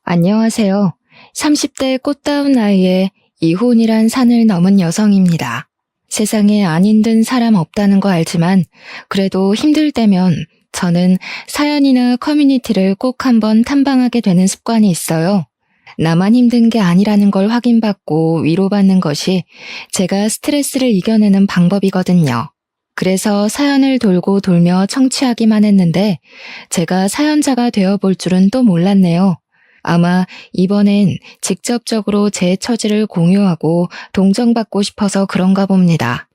안녕하세요. 30대 꽃다운 나이에 이혼이란 산을 넘은 여성입니다. 세상에 안 힘든 사람 없다는 거 알지만 그래도 힘들 때면 저는 사연이나 커뮤니티를 꼭 한번 탐방하게 되는 습관이 있어요. 나만 힘든 게 아니라는 걸 확인받고 위로받는 것이 제가 스트레스를 이겨내는 방법이거든요. 그래서 사연을 돌고 돌며 청취하기만 했는데 제가 사연자가 되어볼 줄은 또 몰랐네요. 아마 이번엔 직접적으로 제 처지를 공유하고 동정받고 싶어서 그런가 봅니다.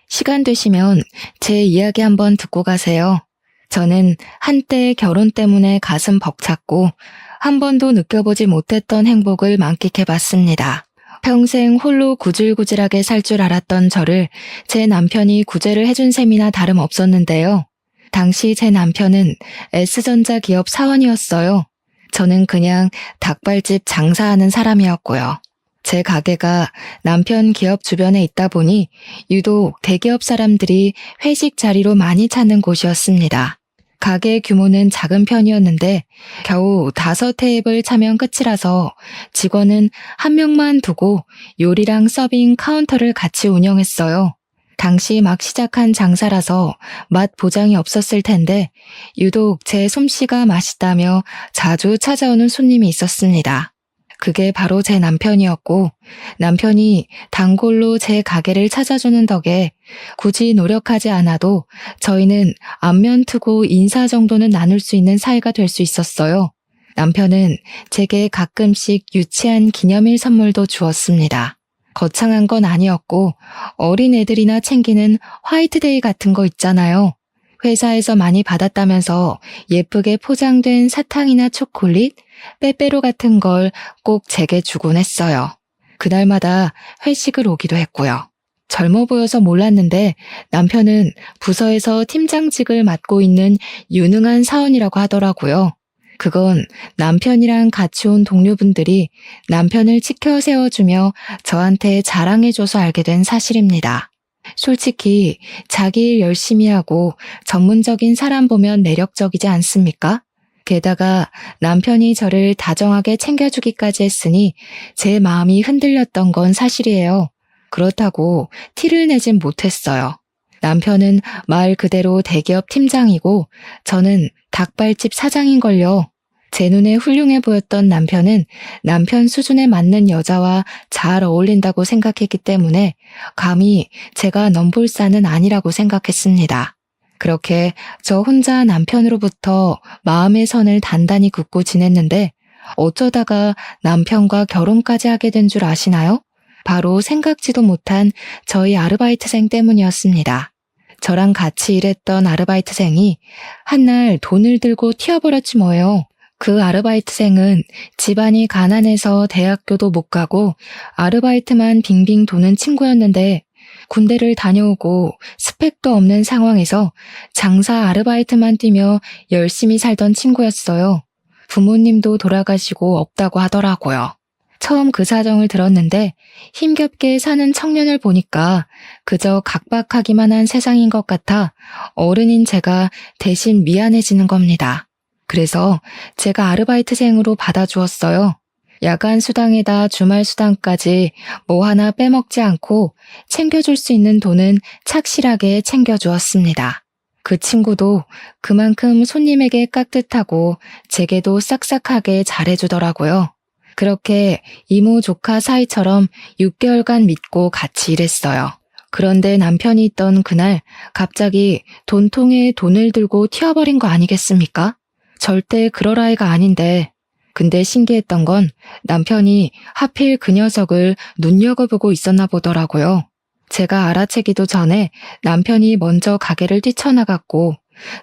시간 되시면 제 이야기 한번 듣고 가세요. 저는 한때 결혼 때문에 가슴 벅찼고 한 번도 느껴보지 못했던 행복을 만끽해봤습니다. 평생 홀로 구질구질하게 살 줄 알았던 저를 제 남편이 구제를 해준 셈이나 다름없었는데요. 당시 제 남편은 S전자 기업 사원이었어요. 저는 그냥 닭발집 장사하는 사람이었고요. 제 가게가 남편 기업 주변에 있다 보니 유독 대기업 사람들이 회식 자리로 많이 찾는 곳이었습니다. 가게 규모는 작은 편이었는데 겨우 5테이블 차면 끝이라서 직원은 한 명만 두고 요리랑 서빙 카운터를 같이 운영했어요. 당시 막 시작한 장사라서 맛 보장이 없었을 텐데 유독 제 솜씨가 맛있다며 자주 찾아오는 손님이 있었습니다. 그게 바로 제 남편이었고 남편이 단골로 제 가게를 찾아주는 덕에 굳이 노력하지 않아도 저희는 안면 트고 인사 정도는 나눌 수 있는 사이가 될 수 있었어요. 남편은 제게 가끔씩 유치한 기념일 선물도 주었습니다. 거창한 건 아니었고 어린애들이나 챙기는 화이트데이 같은 거 있잖아요. 회사에서 많이 받았다면서 예쁘게 포장된 사탕이나 초콜릿, 빼빼로 같은 걸 꼭 제게 주곤 했어요. 그날마다 회식을 오기도 했고요. 젊어 보여서 몰랐는데 남편은 부서에서 팀장직을 맡고 있는 유능한 사원이라고 하더라고요. 그건 남편이랑 같이 온 동료분들이 남편을 치켜 세워주며 저한테 자랑해줘서 알게 된 사실입니다. 솔직히 자기 일 열심히 하고 전문적인 사람 보면 매력적이지 않습니까? 게다가 남편이 저를 다정하게 챙겨주기까지 했으니 제 마음이 흔들렸던 건 사실이에요. 그렇다고 티를 내진 못했어요. 남편은 말 그대로 대기업 팀장이고 저는 닭발집 사장인걸요. 제 눈에 훌륭해 보였던 남편은 남편 수준에 맞는 여자와 잘 어울린다고 생각했기 때문에 감히 제가 넘볼산은 아니라고 생각했습니다. 그렇게 저 혼자 남편으로부터 마음의 선을 단단히 긋고 지냈는데 어쩌다가 남편과 결혼까지 하게 된 줄 아시나요? 바로 생각지도 못한 저희 아르바이트생 때문이었습니다. 저랑 같이 일했던 아르바이트생이 한날 돈을 들고 튀어버렸지 뭐예요. 그 아르바이트생은 집안이 가난해서 대학교도 못 가고 아르바이트만 빙빙 도는 친구였는데 군대를 다녀오고 스펙도 없는 상황에서 장사 아르바이트만 뛰며 열심히 살던 친구였어요. 부모님도 돌아가시고 없다고 하더라고요. 처음 그 사정을 들었는데 힘겹게 사는 청년을 보니까 그저 각박하기만 한 세상인 것 같아 어른인 제가 대신 미안해지는 겁니다. 그래서 제가 아르바이트생으로 받아주었어요. 야간 수당에다 주말 수당까지 뭐 하나 빼먹지 않고 챙겨줄 수 있는 돈은 착실하게 챙겨주었습니다. 그 친구도 그만큼 손님에게 깍듯하고 제게도 싹싹하게 잘해주더라고요. 그렇게 이모 조카 사이처럼 6개월간 믿고 같이 일했어요. 그런데 남편이 있던 그날 갑자기 돈통에 돈을 들고 튀어버린 거 아니겠습니까? 절대 그럴 아이가 아닌데 근데 신기했던 건 남편이 하필 그 녀석을 눈여겨보고 있었나 보더라고요. 제가 알아채기도 전에 남편이 먼저 가게를 뛰쳐나갔고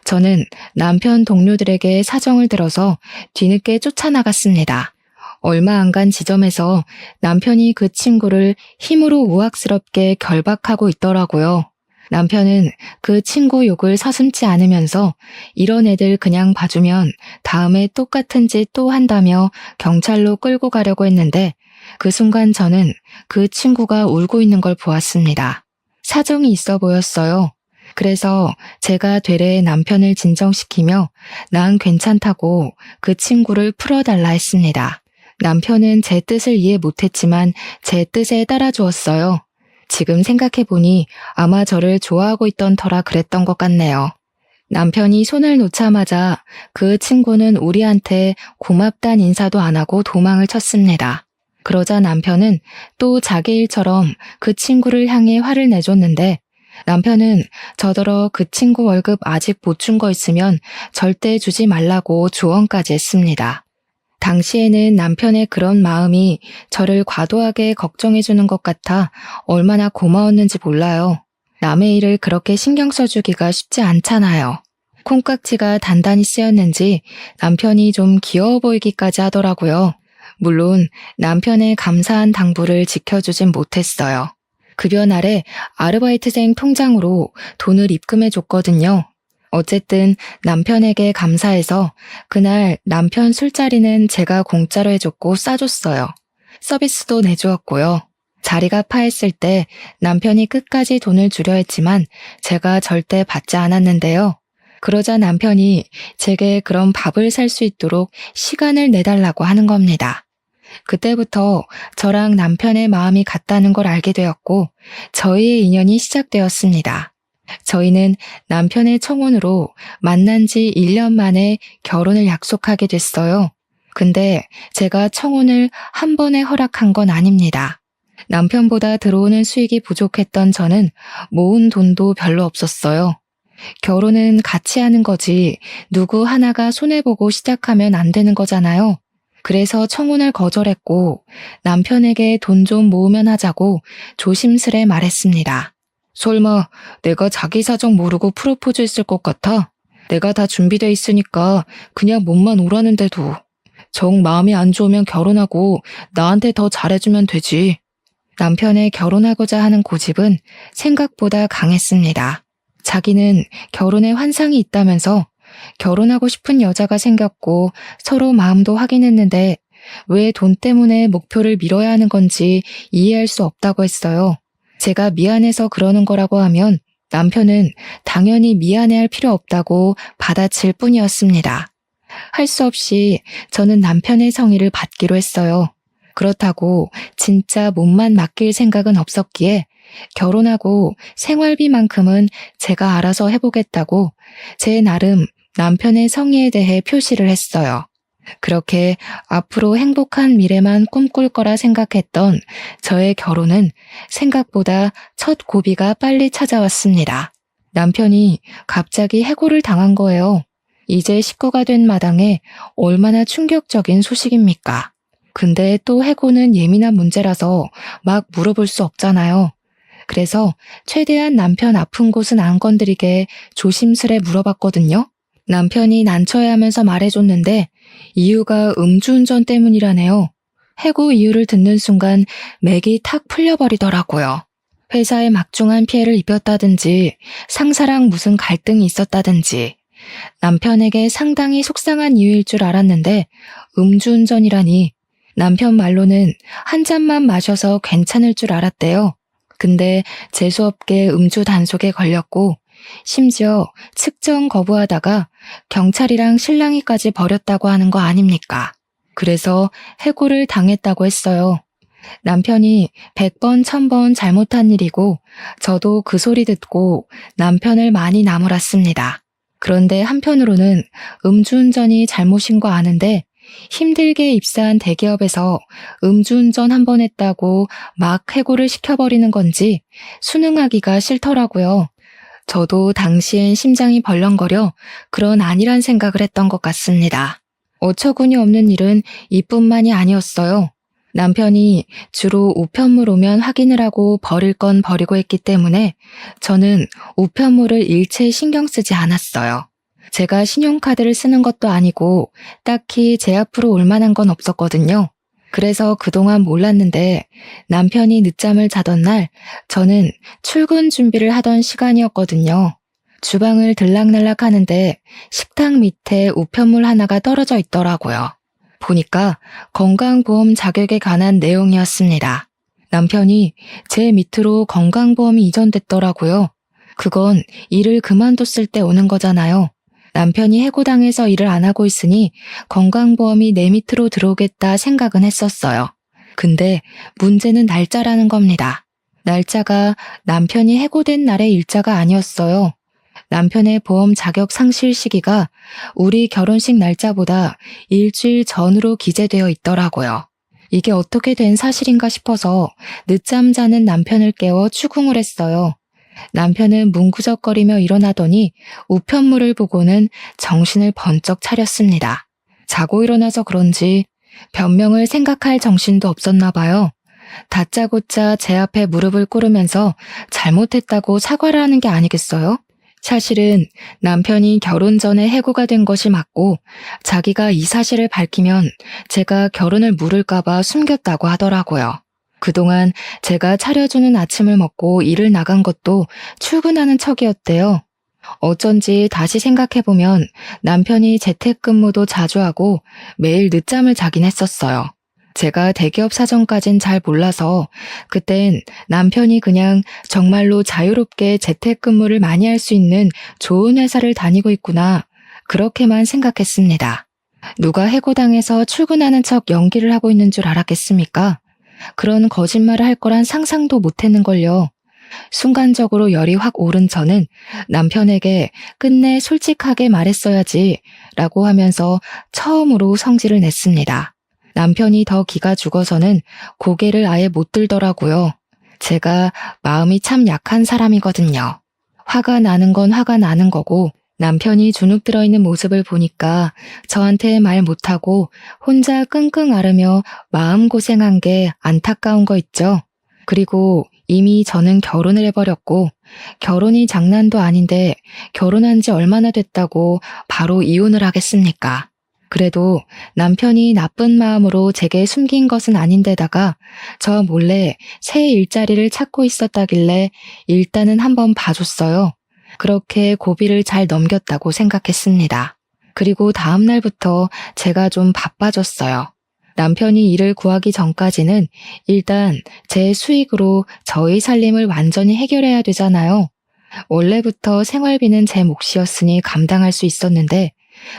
저는 남편 동료들에게 사정을 들어서 뒤늦게 쫓아나갔습니다. 얼마 안 간 지점에서 남편이 그 친구를 힘으로 우악스럽게 결박하고 있더라고요. 남편은 그 친구 욕을 서슴지 않으면서 이런 애들 그냥 봐주면 다음에 똑같은 짓 또 한다며 경찰로 끌고 가려고 했는데 그 순간 저는 그 친구가 울고 있는 걸 보았습니다. 사정이 있어 보였어요. 그래서 제가 되레 남편을 진정시키며 난 괜찮다고 그 친구를 풀어달라 했습니다. 남편은 제 뜻을 이해 못했지만 제 뜻에 따라주었어요. 지금 생각해보니 아마 저를 좋아하고 있던 터라 그랬던 것 같네요. 남편이 손을 놓자마자 그 친구는 우리한테 고맙단 인사도 안 하고 도망을 쳤습니다. 그러자 남편은 또 자기 일처럼 그 친구를 향해 화를 내줬는데 남편은 저더러 그 친구 월급 아직 못 준 거 있으면 절대 주지 말라고 조언까지 했습니다. 당시에는 남편의 그런 마음이 저를 과도하게 걱정해주는 것 같아 얼마나 고마웠는지 몰라요. 남의 일을 그렇게 신경 써주기가 쉽지 않잖아요. 콩깍지가 단단히 쓰였는지 남편이 좀 귀여워 보이기까지 하더라고요. 물론 남편의 감사한 당부를 지켜주진 못했어요. 급여 날에 아르바이트생 통장으로 돈을 입금해줬거든요. 어쨌든 남편에게 감사해서 그날 남편 술자리는 제가 공짜로 해줬고 싸줬어요. 서비스도 내주었고요. 자리가 파했을 때 남편이 끝까지 돈을 주려 했지만 제가 절대 받지 않았는데요. 그러자 남편이 제게 그런 밥을 살 수 있도록 시간을 내달라고 하는 겁니다. 그때부터 저랑 남편의 마음이 같다는 걸 알게 되었고 저희의 인연이 시작되었습니다. 저희는 남편의 청혼으로 만난 지 1년 만에 결혼을 약속하게 됐어요. 근데 제가 청혼을 한 번에 허락한 건 아닙니다. 남편보다 들어오는 수익이 부족했던 저는 모은 돈도 별로 없었어요. 결혼은 같이 하는 거지 누구 하나가 손해보고 시작하면 안 되는 거잖아요. 그래서 청혼을 거절했고 남편에게 돈 좀 모으면 하자고 조심스레 말했습니다. 설마 내가 자기 사정 모르고 프로포즈 했을 것 같아? 내가 다 준비돼 있으니까 그냥 몸만 오라는데도. 정 마음이 안 좋으면 결혼하고 나한테 더 잘해주면 되지. 남편의 결혼하고자 하는 고집은 생각보다 강했습니다. 자기는 결혼에 환상이 있다면서 결혼하고 싶은 여자가 생겼고 서로 마음도 확인했는데 왜 돈 때문에 목표를 미뤄야 하는 건지 이해할 수 없다고 했어요. 제가 미안해서 그러는 거라고 하면 남편은 당연히 미안해할 필요 없다고 받아칠 뿐이었습니다. 할 수 없이 저는 남편의 성의를 받기로 했어요. 그렇다고 진짜 몸만 맡길 생각은 없었기에 결혼하고 생활비만큼은 제가 알아서 해보겠다고 제 나름 남편의 성의에 대해 표시를 했어요. 그렇게 앞으로 행복한 미래만 꿈꿀 거라 생각했던 저의 결혼은 생각보다 첫 고비가 빨리 찾아왔습니다. 남편이 갑자기 해고를 당한 거예요. 이제 식구가 된 마당에 얼마나 충격적인 소식입니까? 근데 또 해고는 예민한 문제라서 막 물어볼 수 없잖아요. 그래서 최대한 남편 아픈 곳은 안 건드리게 조심스레 물어봤거든요. 남편이 난처해하면서 말해줬는데 이유가 음주운전 때문이라네요. 해고 이유를 듣는 순간 맥이 탁 풀려버리더라고요. 회사에 막중한 피해를 입혔다든지 상사랑 무슨 갈등이 있었다든지 남편에게 상당히 속상한 이유일 줄 알았는데 음주운전이라니 남편 말로는 한 잔만 마셔서 괜찮을 줄 알았대요. 근데 재수없게 음주 단속에 걸렸고 심지어 측정 거부하다가 경찰이랑 실랑이까지 벌였다고 하는 거 아닙니까? 그래서 해고를 당했다고 했어요. 남편이 100번 1000번 잘못한 일이고 저도 그 소리 듣고 남편을 많이 나무랐습니다. 그런데 한편으로는 음주운전이 잘못인 거 아는데 힘들게 입사한 대기업에서 음주운전 한 번 했다고 막 해고를 시켜버리는 건지 순응하기가 싫더라고요. 저도 당시엔 심장이 벌렁거려 그런 아니란 생각을 했던 것 같습니다. 어처구니 없는 일은 이뿐만이 아니었어요. 남편이 주로 우편물 오면 확인을 하고 버릴 건 버리고 했기 때문에 저는 우편물을 일체 신경 쓰지 않았어요. 제가 신용카드를 쓰는 것도 아니고 딱히 제 앞으로 올 만한 건 없었거든요. 그래서 그동안 몰랐는데 남편이 늦잠을 자던 날 저는 출근 준비를 하던 시간이었거든요. 주방을 들락날락 하는데 식탁 밑에 우편물 하나가 떨어져 있더라고요. 보니까 건강보험 자격에 관한 내용이었습니다. 남편이 제 밑으로 건강보험이 이전됐더라고요. 그건 일을 그만뒀을 때 오는 거잖아요. 남편이 해고당해서 일을 안 하고 있으니 건강보험이 내 밑으로 들어오겠다 생각은 했었어요. 근데 문제는 날짜라는 겁니다. 날짜가 남편이 해고된 날의 일자가 아니었어요. 남편의 보험 자격 상실 시기가 우리 결혼식 날짜보다 일주일 전으로 기재되어 있더라고요. 이게 어떻게 된 사실인가 싶어서 늦잠 자는 남편을 깨워 추궁을 했어요. 남편은 뭉구적거리며 일어나더니 우편물을 보고는 정신을 번쩍 차렸습니다. 자고 일어나서 그런지 변명을 생각할 정신도 없었나 봐요. 다짜고짜 제 앞에 무릎을 꿇으면서 잘못했다고 사과를 하는 게 아니겠어요? 사실은 남편이 결혼 전에 해고가 된 것이 맞고 자기가 이 사실을 밝히면 제가 결혼을 물을까봐 숨겼다고 하더라고요. 그동안 제가 차려주는 아침을 먹고 일을 나간 것도 출근하는 척이었대요. 어쩐지 다시 생각해보면 남편이 재택근무도 자주 하고 매일 늦잠을 자긴 했었어요. 제가 대기업 사정까진 잘 몰라서 그땐 남편이 그냥 정말로 자유롭게 재택근무를 많이 할 수 있는 좋은 회사를 다니고 있구나, 그렇게만 생각했습니다. 누가 해고당해서 출근하는 척 연기를 하고 있는 줄 알았겠습니까? 그런 거짓말을 할 거란 상상도 못했는걸요. 순간적으로 열이 확 오른 저는 남편에게 끝내 솔직하게 말했어야지 라고 하면서 처음으로 성질을 냈습니다. 남편이 더 기가 죽어서는 고개를 아예 못 들더라고요. 제가 마음이 참 약한 사람이거든요. 화가 나는 건 화가 나는 거고 남편이 주눅 들어있는 모습을 보니까 저한테 말 못하고 혼자 끙끙 앓으며 마음고생한 게 안타까운 거 있죠. 그리고 이미 저는 결혼을 해버렸고 결혼이 장난도 아닌데 결혼한 지 얼마나 됐다고 바로 이혼을 하겠습니까? 그래도 남편이 나쁜 마음으로 제게 숨긴 것은 아닌데다가 저 몰래 새 일자리를 찾고 있었다길래 일단은 한번 봐줬어요. 그렇게 고비를 잘 넘겼다고 생각했습니다. 그리고 다음 날부터 제가 좀 바빠졌어요. 남편이 일을 구하기 전까지는 일단 제 수익으로 저희 살림을 완전히 해결해야 되잖아요. 원래부터 생활비는 제 몫이었으니 감당할 수 있었는데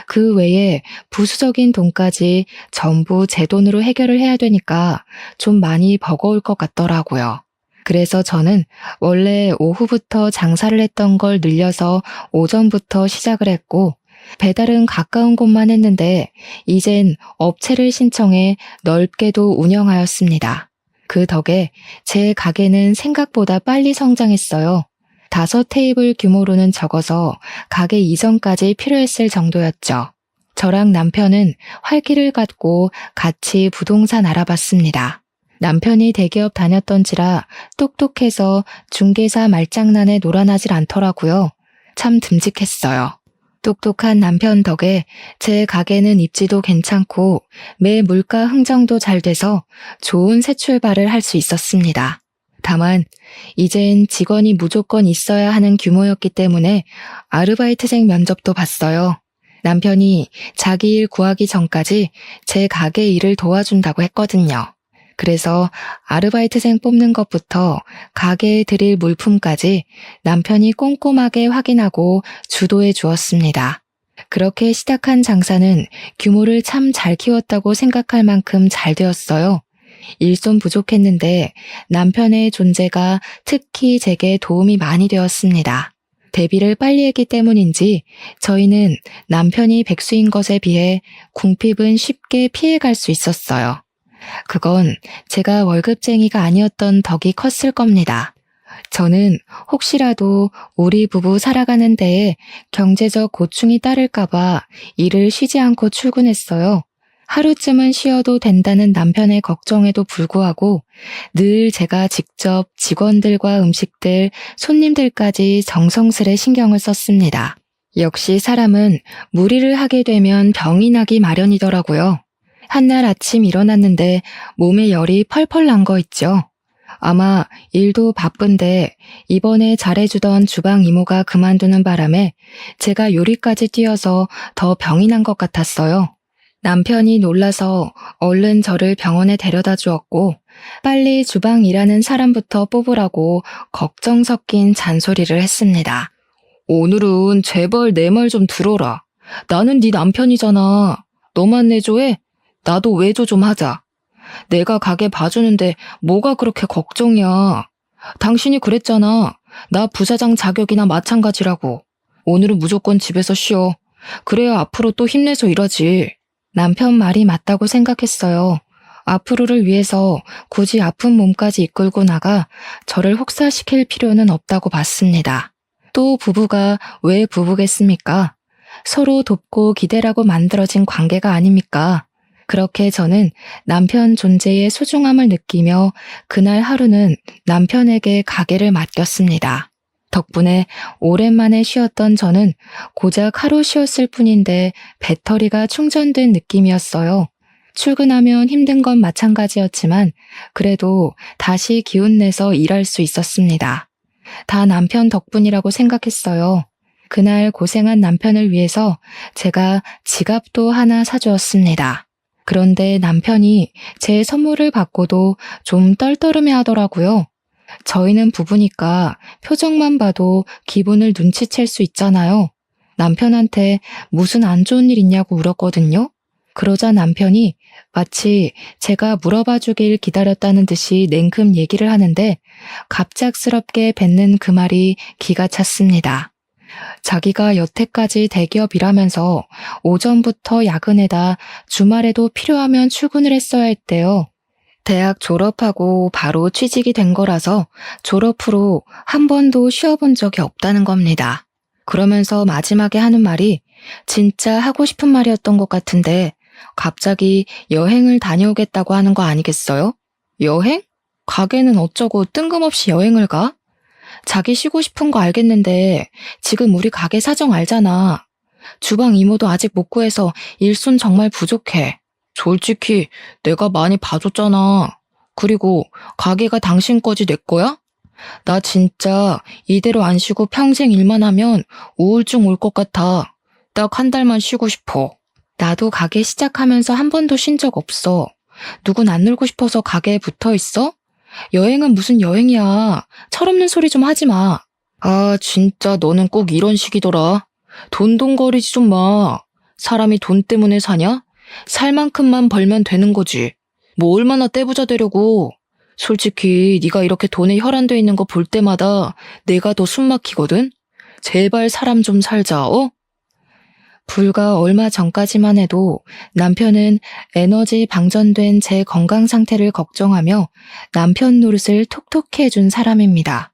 그 외에 부수적인 돈까지 전부 제 돈으로 해결을 해야 되니까 좀 많이 버거울 것 같더라고요. 그래서 저는 원래 오후부터 장사를 했던 걸 늘려서 오전부터 시작을 했고 배달은 가까운 곳만 했는데 이젠 업체를 신청해 넓게도 운영하였습니다. 그 덕에 제 가게는 생각보다 빨리 성장했어요. 5테이블 규모로는 적어서 가게 이전까지 필요했을 정도였죠. 저랑 남편은 활기를 갖고 같이 부동산 알아봤습니다. 남편이 대기업 다녔던지라 똑똑해서 중개사 말장난에 놀아나질 않더라고요. 참 듬직했어요. 똑똑한 남편 덕에 제 가게는 입지도 괜찮고 매 물가 흥정도 잘 돼서 좋은 새 출발을 할 수 있었습니다. 다만 이젠 직원이 무조건 있어야 하는 규모였기 때문에 아르바이트생 면접도 봤어요. 남편이 자기 일 구하기 전까지 제 가게 일을 도와준다고 했거든요. 그래서 아르바이트생 뽑는 것부터 가게에 드릴 물품까지 남편이 꼼꼼하게 확인하고 주도해 주었습니다. 그렇게 시작한 장사는 규모를 참 잘 키웠다고 생각할 만큼 잘 되었어요. 일손 부족했는데 남편의 존재가 특히 제게 도움이 많이 되었습니다. 데뷔를 빨리 했기 때문인지 저희는 남편이 백수인 것에 비해 궁핍은 쉽게 피해갈 수 있었어요. 그건 제가 월급쟁이가 아니었던 덕이 컸을 겁니다. 저는 혹시라도 우리 부부 살아가는 데에 경제적 고충이 따를까봐 일을 쉬지 않고 출근했어요. 하루쯤은 쉬어도 된다는 남편의 걱정에도 불구하고 늘 제가 직접 직원들과 음식들, 손님들까지 정성스레 신경을 썼습니다. 역시 사람은 무리를 하게 되면 병이 나기 마련이더라고요. 한날 아침 일어났는데 몸에 열이 펄펄 난 거 있죠. 아마 일도 바쁜데 이번에 잘해주던 주방 이모가 그만두는 바람에 제가 요리까지 뛰어서 더 병이 난 것 같았어요. 남편이 놀라서 얼른 저를 병원에 데려다 주었고 빨리 주방 일하는 사람부터 뽑으라고 걱정 섞인 잔소리를 했습니다. 오늘은 제발 내 말 좀 들어라. 나는 네 남편이잖아. 너만 내조해? 나도 외조 좀 하자. 내가 가게 봐주는데 뭐가 그렇게 걱정이야. 당신이 그랬잖아. 나 부사장 자격이나 마찬가지라고. 오늘은 무조건 집에서 쉬어. 그래야 앞으로 또 힘내서 일하지. 남편 말이 맞다고 생각했어요. 앞으로를 위해서 굳이 아픈 몸까지 이끌고 나가 저를 혹사시킬 필요는 없다고 봤습니다. 또 부부가 왜 부부겠습니까? 서로 돕고 기대라고 만들어진 관계가 아닙니까? 그렇게 저는 남편 존재의 소중함을 느끼며 그날 하루는 남편에게 가게를 맡겼습니다. 덕분에 오랜만에 쉬었던 저는 고작 하루 쉬었을 뿐인데 배터리가 충전된 느낌이었어요. 출근하면 힘든 건 마찬가지였지만 그래도 다시 기운내서 일할 수 있었습니다. 다 남편 덕분이라고 생각했어요. 그날 고생한 남편을 위해서 제가 지갑도 하나 사주었습니다. 그런데 남편이 제 선물을 받고도 좀 떨떠름해 하더라고요. 저희는 부부니까 표정만 봐도 기분을 눈치챌 수 있잖아요. 남편한테 무슨 안 좋은 일 있냐고 물었거든요. 그러자 남편이 마치 제가 물어봐 주길 기다렸다는 듯이 냉큼 얘기를 하는데 갑작스럽게 뱉는 그 말이 기가 찼습니다. 자기가 여태까지 대기업 일하면서 오전부터 야근에다 주말에도 필요하면 출근을 했어야 했대요. 대학 졸업하고 바로 취직이 된 거라서 졸업 후로 한 번도 쉬어본 적이 없다는 겁니다. 그러면서 마지막에 하는 말이 진짜 하고 싶은 말이었던 것 같은데 갑자기 여행을 다녀오겠다고 하는 거 아니겠어요? 여행? 가게는 어쩌고 뜬금없이 여행을 가? 자기 쉬고 싶은 거 알겠는데 지금 우리 가게 사정 알잖아. 주방 이모도 아직 못 구해서 일손 정말 부족해. 솔직히 내가 많이 봐줬잖아. 그리고 가게가 당신 거지 내 거야? 나 진짜 이대로 안 쉬고 평생 일만 하면 우울증 올 것 같아. 딱 한 달만 쉬고 싶어. 나도 가게 시작하면서 한 번도 쉰 적 없어. 누군 안 놀고 싶어서 가게에 붙어 있어? 여행은 무슨 여행이야. 철없는 소리 좀 하지 마. 아, 진짜 너는 꼭 이런 식이더라. 돈돈거리지 좀 마. 사람이 돈 때문에 사냐? 살 만큼만 벌면 되는 거지. 뭐 얼마나 떼부자 되려고. 솔직히 네가 이렇게 돈에 혈안돼 있는 거 볼 때마다 내가 더 숨 막히거든? 제발 사람 좀 살자, 어? 불과 얼마 전까지만 해도 남편은 에너지 방전된 제 건강 상태를 걱정하며 남편 노릇을 톡톡히 해준 사람입니다.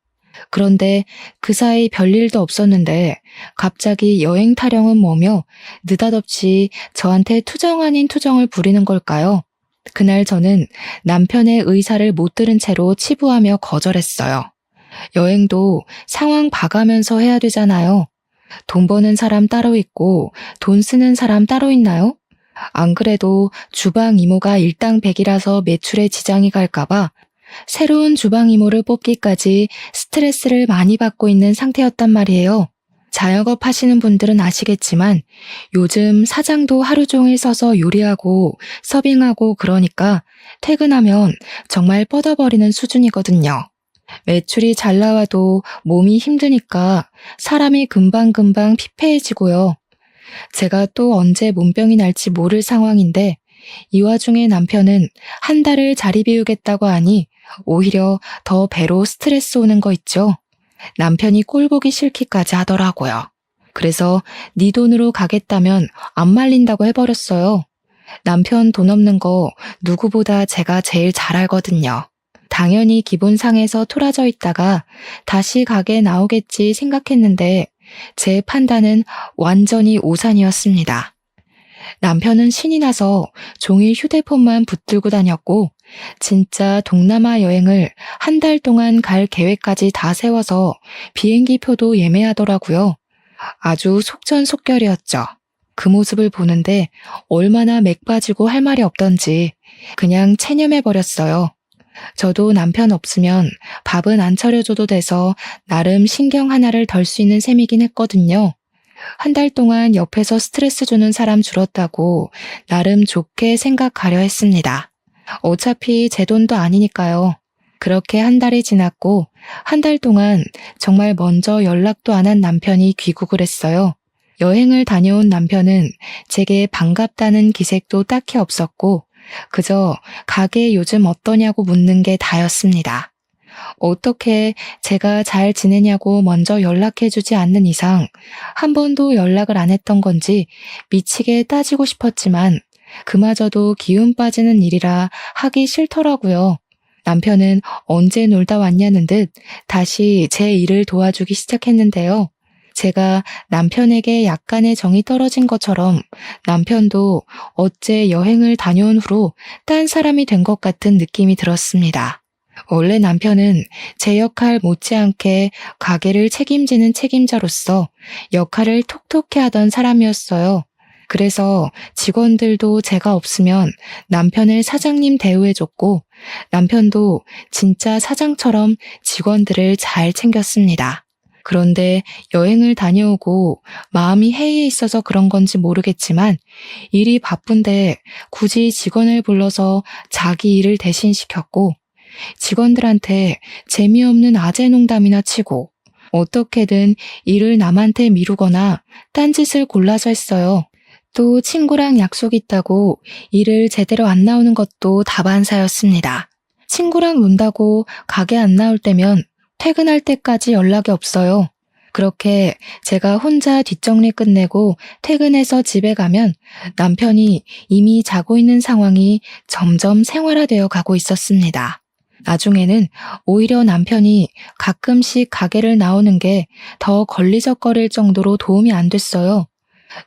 그런데 그 사이 별일도 없었는데 갑자기 여행 타령은 뭐며 느닷없이 저한테 투정 아닌 투정을 부리는 걸까요? 그날 저는 남편의 의사를 못 들은 채로 치부하며 거절했어요. 여행도 상황 봐가면서 해야 되잖아요. 돈 버는 사람 따로 있고 돈 쓰는 사람 따로 있나요? 안 그래도 주방 이모가 일당백이라서 매출에 지장이 갈까봐 새로운 주방 이모를 뽑기까지 스트레스를 많이 받고 있는 상태였단 말이에요. 자영업 하시는 분들은 아시겠지만 요즘 사장도 하루 종일 서서 요리하고 서빙하고 그러니까 퇴근하면 정말 뻗어버리는 수준이거든요. 매출이 잘 나와도 몸이 힘드니까 사람이 금방금방 피폐해지고요. 제가 또 언제 몸병이 날지 모를 상황인데 이 와중에 남편은 한 달을 자리 비우겠다고 하니 오히려 더 배로 스트레스 오는 거 있죠. 남편이 꼴보기 싫기까지 하더라고요. 그래서 네 돈으로 가겠다면 안 말린다고 해버렸어요. 남편 돈 없는 거 누구보다 제가 제일 잘 알거든요. 당연히 기본상에서 토라져 있다가 다시 가게 나오겠지 생각했는데 제 판단은 완전히 오산이었습니다. 남편은 신이 나서 종일 휴대폰만 붙들고 다녔고 진짜 동남아 여행을 한 달 동안 갈 계획까지 다 세워서 비행기 표도 예매하더라고요. 아주 속전속결이었죠. 그 모습을 보는데 얼마나 맥 빠지고 할 말이 없던지 그냥 체념해버렸어요. 저도 남편 없으면 밥은 안 차려줘도 돼서 나름 신경 하나를 덜 수 있는 셈이긴 했거든요. 한 달 동안 옆에서 스트레스 주는 사람 줄었다고 나름 좋게 생각하려 했습니다. 어차피 제 돈도 아니니까요. 그렇게 한 달이 지났고 한 달 동안 정말 먼저 연락도 안 한 남편이 귀국을 했어요. 여행을 다녀온 남편은 제게 반갑다는 기색도 딱히 없었고 그저 가게 요즘 어떠냐고 묻는 게 다였습니다. 어떻게 제가 잘 지내냐고 먼저 연락해주지 않는 이상 한 번도 연락을 안 했던 건지 미치게 따지고 싶었지만 그마저도 기운 빠지는 일이라 하기 싫더라고요. 남편은 언제 놀다 왔냐는 듯 다시 제 일을 도와주기 시작했는데요. 제가 남편에게 약간의 정이 떨어진 것처럼 남편도 어째 여행을 다녀온 후로 딴 사람이 된 것 같은 느낌이 들었습니다. 원래 남편은 제 역할 못지않게 가게를 책임지는 책임자로서 역할을 톡톡히 하던 사람이었어요. 그래서 직원들도 제가 없으면 남편을 사장님 대우해줬고 남편도 진짜 사장처럼 직원들을 잘 챙겼습니다. 그런데 여행을 다녀오고 마음이 해이해 있어서 그런 건지 모르겠지만 일이 바쁜데 굳이 직원을 불러서 자기 일을 대신 시켰고 직원들한테 재미없는 아재 농담이나 치고 어떻게든 일을 남한테 미루거나 딴짓을 골라서 했어요. 또 친구랑 약속 있다고 일을 제대로 안 나오는 것도 다반사였습니다. 친구랑 논다고 가게 안 나올 때면 퇴근할 때까지 연락이 없어요. 그렇게 제가 혼자 뒷정리 끝내고 퇴근해서 집에 가면 남편이 이미 자고 있는 상황이 점점 생활화되어 가고 있었습니다. 나중에는 오히려 남편이 가끔씩 가게를 나오는 게 더 걸리적거릴 정도로 도움이 안 됐어요.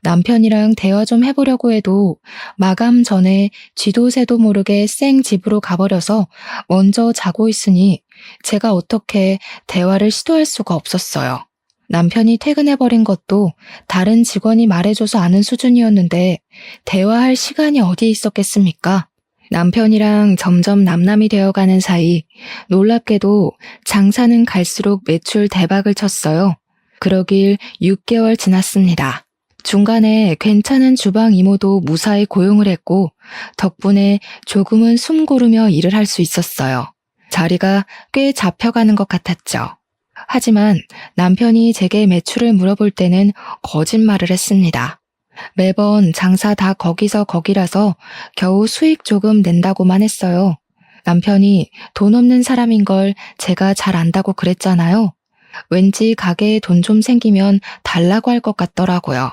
남편이랑 대화 좀 해보려고 해도 마감 전에 쥐도 새도 모르게 쌩 집으로 가버려서 먼저 자고 있으니 제가 어떻게 대화를 시도할 수가 없었어요. 남편이 퇴근해버린 것도 다른 직원이 말해줘서 아는 수준이었는데 대화할 시간이 어디 있었겠습니까? 남편이랑 점점 남남이 되어가는 사이 놀랍게도 장사는 갈수록 매출 대박을 쳤어요. 그러길 6개월 지났습니다. 중간에 괜찮은 주방 이모도 무사히 고용을 했고 덕분에 조금은 숨 고르며 일을 할 수 있었어요. 자리가 꽤 잡혀가는 것 같았죠. 하지만 남편이 제게 매출을 물어볼 때는 거짓말을 했습니다. 매번 장사 다 거기서 거기라서 겨우 수익 조금 낸다고만 했어요. 남편이 돈 없는 사람인 걸 제가 잘 안다고 그랬잖아요. 왠지 가게에 돈 좀 생기면 달라고 할 것 같더라고요.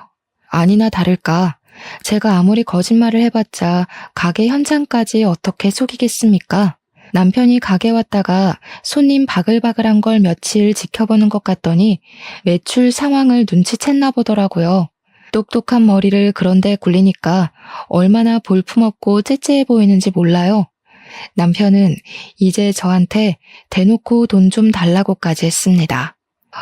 아니나 다를까 제가 아무리 거짓말을 해봤자 가게 현장까지 어떻게 속이겠습니까? 남편이 가게 왔다가 손님 바글바글한 걸 며칠 지켜보는 것 같더니 매출 상황을 눈치챘나 보더라고요. 똑똑한 머리를 그런데 굴리니까 얼마나 볼품없고 째째해 보이는지 몰라요. 남편은 이제 저한테 대놓고 돈 좀 달라고까지 했습니다.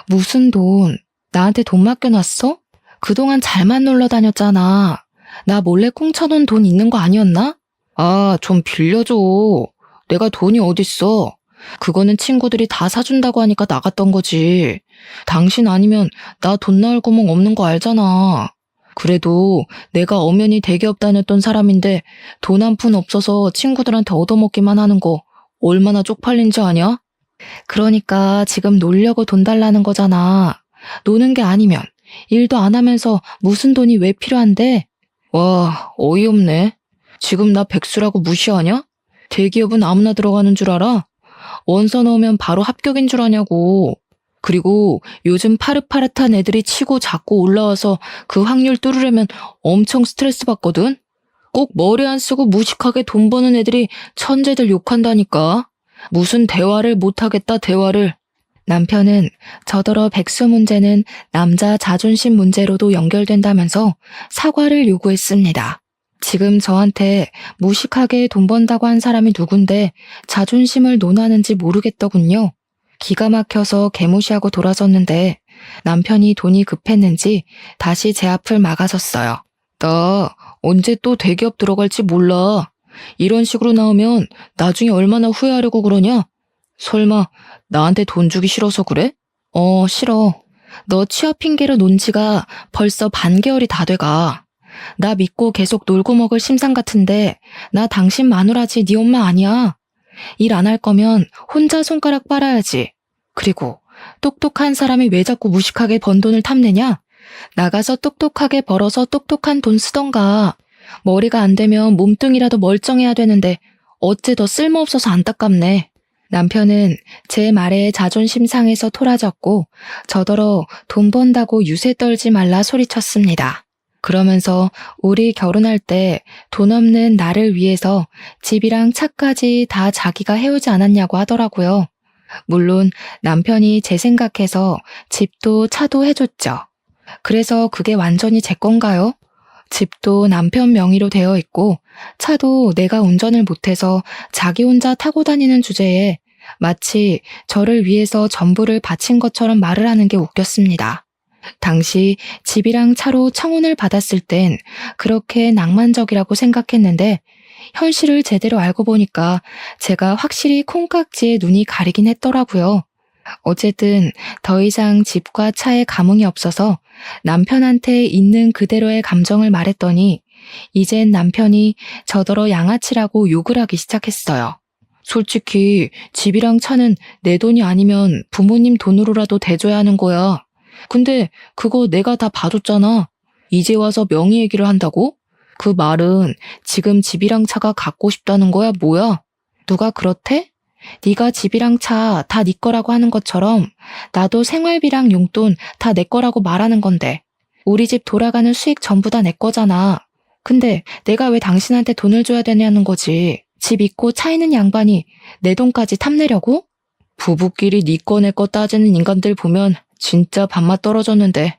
무슨 돈? 나한테 돈 맡겨놨어? 그동안 잘만 놀러 다녔잖아. 나 몰래 꽁쳐놓은 돈 있는 거 아니었나? 아, 좀 빌려줘. 내가 돈이 어딨어. 그거는 친구들이 다 사준다고 하니까 나갔던 거지. 당신 아니면 나 돈 나올 구멍 없는 거 알잖아. 그래도 내가 엄연히 대기업 다녔던 사람인데 돈 한 푼 없어서 친구들한테 얻어먹기만 하는 거 얼마나 쪽팔린지 아냐? 그러니까 지금 놀려고 돈 달라는 거잖아. 노는 게 아니면 일도 안 하면서 무슨 돈이 왜 필요한데? 와, 어이없네. 지금 나 백수라고 무시하냐? 대기업은 아무나 들어가는 줄 알아? 원서 넣으면 바로 합격인 줄 아냐고. 그리고 요즘 파릇파릇한 애들이 치고 자꾸 올라와서 그 확률 뚫으려면 엄청 스트레스 받거든? 꼭 머리 안 쓰고 무식하게 돈 버는 애들이 천재들 욕한다니까. 무슨 대화를 못하겠다 대화를. 남편은 저더러 백수 문제는 남자 자존심 문제로도 연결된다면서 사과를 요구했습니다. 지금 저한테 무식하게 돈 번다고 한 사람이 누군데 자존심을 논하는지 모르겠더군요. 기가 막혀서 개무시하고 돌아섰는데 남편이 돈이 급했는지 다시 제 앞을 막아섰어요. 나 언제 또 대기업 들어갈지 몰라. 이런 식으로 나오면 나중에 얼마나 후회하려고 그러냐? 설마 나한테 돈 주기 싫어서 그래? 싫어. 너 취업 핑계로 논 지가 벌써 반개월이 다 돼가. 나 믿고 계속 놀고 먹을 심상 같은데 나 당신 마누라지 네 엄마 아니야. 일 안 할 거면 혼자 손가락 빨아야지. 그리고 똑똑한 사람이 왜 자꾸 무식하게 번 돈을 탐내냐? 나가서 똑똑하게 벌어서 똑똑한 돈 쓰던가. 머리가 안 되면 몸뚱이라도 멀쩡해야 되는데 어째 더 쓸모없어서 안타깝네. 남편은 제 말에 자존심 상해서 토라졌고 저더러 돈 번다고 유세 떨지 말라 소리쳤습니다. 그러면서 우리 결혼할 때 돈 없는 나를 위해서 집이랑 차까지 다 자기가 해오지 않았냐고 하더라고요. 물론 남편이 제 생각해서 집도 차도 해줬죠. 그래서 그게 완전히 제 건가요? 집도 남편 명의로 되어 있고 차도 내가 운전을 못해서 자기 혼자 타고 다니는 주제에 마치 저를 위해서 전부를 바친 것처럼 말을 하는 게 웃겼습니다. 당시 집이랑 차로 청혼을 받았을 땐 그렇게 낭만적이라고 생각했는데 현실을 제대로 알고 보니까 제가 확실히 콩깍지에 눈이 가리긴 했더라고요. 어쨌든 더 이상 집과 차에 감흥이 없어서 남편한테 있는 그대로의 감정을 말했더니 이젠 남편이 저더러 양아치라고 욕을 하기 시작했어요. 솔직히 집이랑 차는 내 돈이 아니면 부모님 돈으로라도 대줘야 하는 거야. 근데 그거 내가 다 봐줬잖아. 이제 와서 명의 얘기를 한다고? 그 말은 지금 집이랑 차가 갖고 싶다는 거야, 뭐야? 누가 그렇대? 네가 집이랑 차 다 네 거라고 하는 것처럼 나도 생활비랑 용돈 다 내 거라고 말하는 건데 우리 집 돌아가는 수익 전부 다 내 거잖아. 근데 내가 왜 당신한테 돈을 줘야 되냐는 거지. 집 있고 차 있는 양반이 내 돈까지 탐내려고? 부부끼리 네 거 내 거 따지는 인간들 보면 진짜 밥맛 떨어졌는데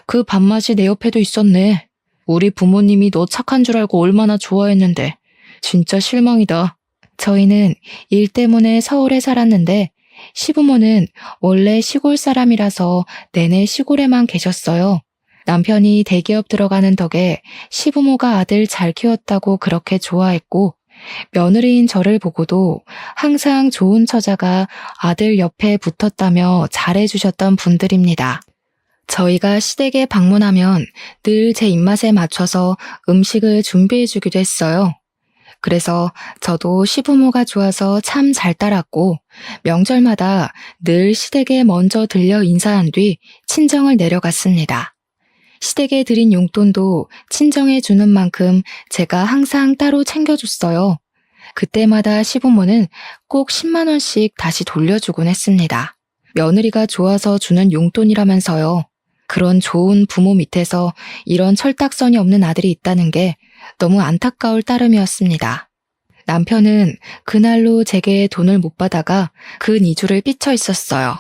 그 밥맛이 내 옆에도 있었네. 우리 부모님이 너 착한 줄 알고 얼마나 좋아했는데 진짜 실망이다. 저희는 일 때문에 서울에 살았는데 시부모는 원래 시골 사람이라서 내내 시골에만 계셨어요. 남편이 대기업 들어가는 덕에 시부모가 아들 잘 키웠다고 그렇게 좋아했고 며느리인 저를 보고도 항상 좋은 처자가 아들 옆에 붙었다며 잘해주셨던 분들입니다. 저희가 시댁에 방문하면 늘 제 입맛에 맞춰서 음식을 준비해주기도 했어요. 그래서 저도 시부모가 좋아서 참 잘 따랐고 명절마다 늘 시댁에 먼저 들려 인사한 뒤 친정을 내려갔습니다. 시댁에 드린 용돈도 친정에 주는 만큼 제가 항상 따로 챙겨줬어요. 그때마다 시부모는 꼭 10만 원씩 다시 돌려주곤 했습니다. 며느리가 좋아서 주는 용돈이라면서요. 그런 좋은 부모 밑에서 이런 철딱선이 없는 아들이 있다는 게 너무 안타까울 따름이었습니다. 남편은 그날로 제게 돈을 못 받아가 근 2주를 삐쳐 있었어요.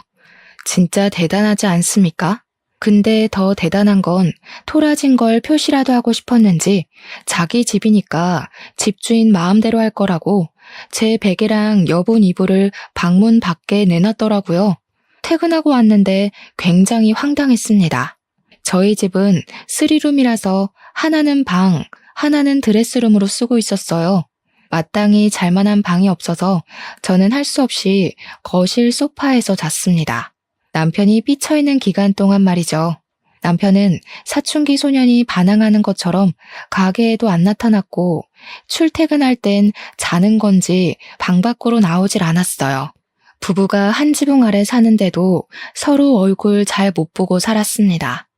진짜 대단하지 않습니까? 근데 더 대단한 건 토라진 걸 표시라도 하고 싶었는지 자기 집이니까 집주인 마음대로 할 거라고 제 베개랑 여분 이불을 방문 밖에 내놨더라고요. 퇴근하고 왔는데 굉장히 황당했습니다. 저희 집은 3룸이라서 하나는 방, 하나는 드레스룸으로 쓰고 있었어요. 마땅히 잘만한 방이 없어서 저는 할 수 없이 거실 소파에서 잤습니다. 남편이 삐쳐있는 기간 동안 말이죠. 남편은 사춘기 소년이 반항하는 것처럼 가게에도 안 나타났고 출퇴근할 땐 자는 건지 방 밖으로 나오질 않았어요. 부부가 한 지붕 아래 사는데도 서로 얼굴 잘 못 보고 살았습니다.